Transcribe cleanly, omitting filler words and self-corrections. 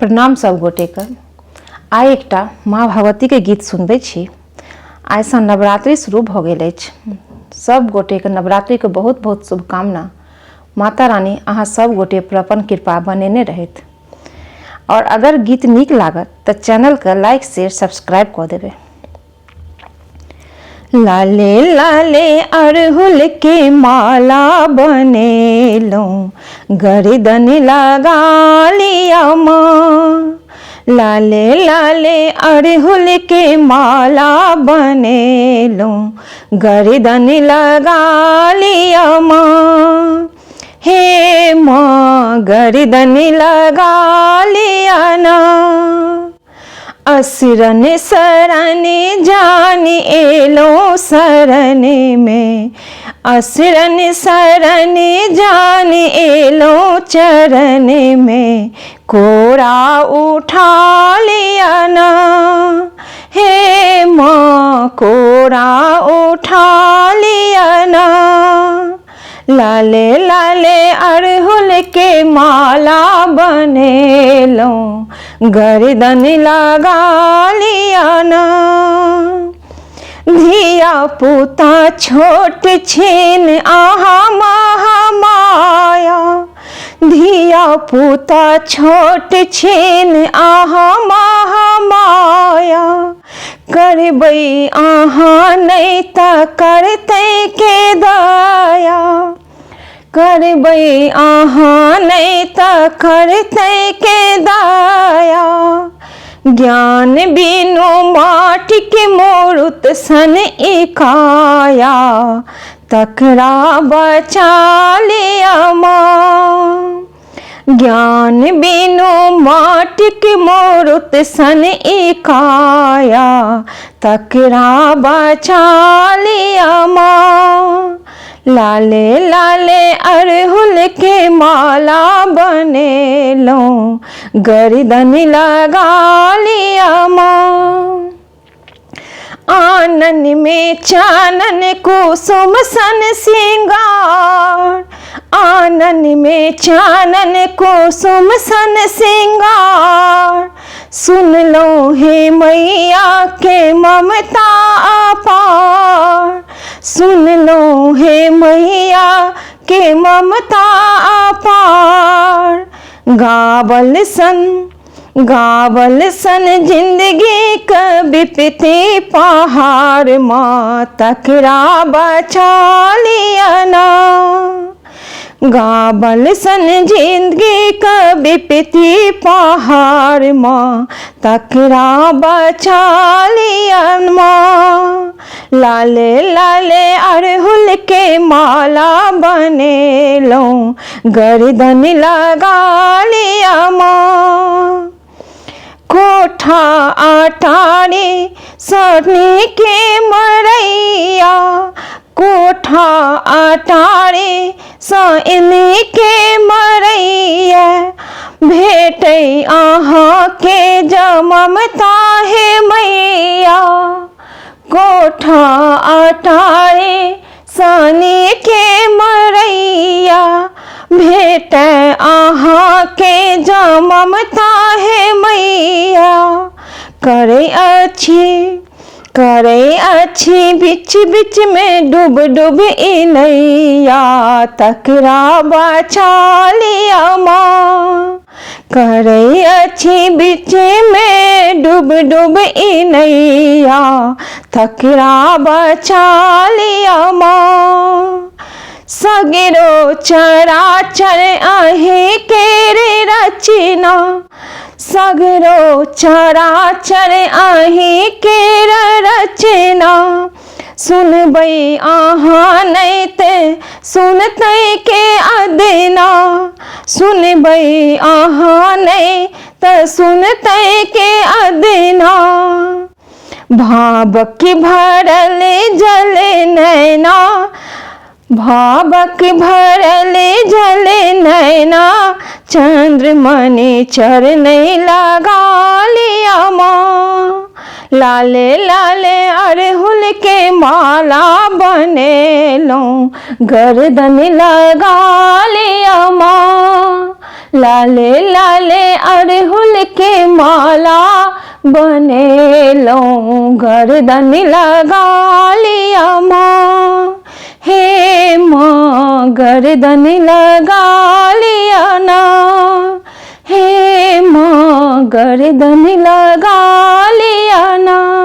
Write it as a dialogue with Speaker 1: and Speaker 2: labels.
Speaker 1: प्रणाम सब गोटे के। आइ एकटा माँ भगवती के गीत सुनबे छी। आइ सँ नवरात्रि शुरू भ गेल अछि। सब गोटे के नवरात्रि के बहुत बहुत शुभकामना। माता रानी अहाँ सब गोटे पर अपन कृपा बनेने रहत। और अगर गीत नीक लागत तो चैनल के लाइक शेयर सब्सक्राइब कर देबे। लाले लाले अड़हुल के माला बनेलो, गर्दन लगा लिया माँ। लाले लाले अड़हुल के माला बनेलो, गर्दन लगा लिया माँ। हे माँ गर्दन लगा लिया ना। असुरन शरण जान एलो शरण में, असुरन शरण जान एलो चरण में। कोरा उठा लिया ना। हे माँ कोरा उठा लिया ना। लाले लाले अड़हुल के माला बनेलो, गर्दन लगा लिया ना। धिया पुता छोट छीन आहा महामाया, धिया पुता छोट छीन आहा महामाया। करबै आहा नहीं त करतै के दया, करबै आहा नहीं त करतै के दया। ज्ञान बिनु माटी के मूरत सन इकाया, तकरा बचा लिया माँ। ज्ञान बिनु माटी के मूरत सन इकाया, तकरा बचा लिया माँ। लाले लाले अड़हुल के माला बनेलो, गर्दन लगा लिया माँ। आनन में चानन कुसुम सन सिंगार, आनन में चानन कुसुम सन सिंगार। सुन लो हे मैया के ममता अपार, सुन लो हे मैया के ममता अपार। गावल सन जिंदगी का विपत्ति पहाड़, माँ तकरा बचा लिया ना। गावल सन जिंदगी का विपत्ति पहाड़, माँ तकरा बचा लिया माँ। लाले लाले अड़हुल के माला बनेलो, गर्दन लगा लिया माँ। कोठा अटारी सोने के मरैया, कोठा अटारी सोने के मरैया। भेटै आहा के ममता है मैया, कोठा अटारी सोने के मरैया। भेट आहा के ममता है मैया। करे अच्छी बिच बिच में डूब डूब इनैया, तकरा बचा लिया माँ। करे अच्छी बिच में डूब डूब इनैया, तकरा बचा लिया माँ। सगरो चराचर आहे केरे रचना, सगरो चराचर आहे केरे रचना। सुनबै आहा नहीं ते सुनतै के अदना, सुनबै आहा नहीं त सुनतै के अदना। भावक भरल जल नैना, भावक भरल जल नैना। चंद्रमणि चरण लगा लिया माँ। लाले लाले अड़हुल के माला बनेलो, गर्दन लगा लिया माँ। लाले लाले अड़हुल के माला बनेलो गर्दन लगा लिया माँ, हे माँ गर्दन लगा लिया ना, हे माँ गर्दन लगा लिया ना।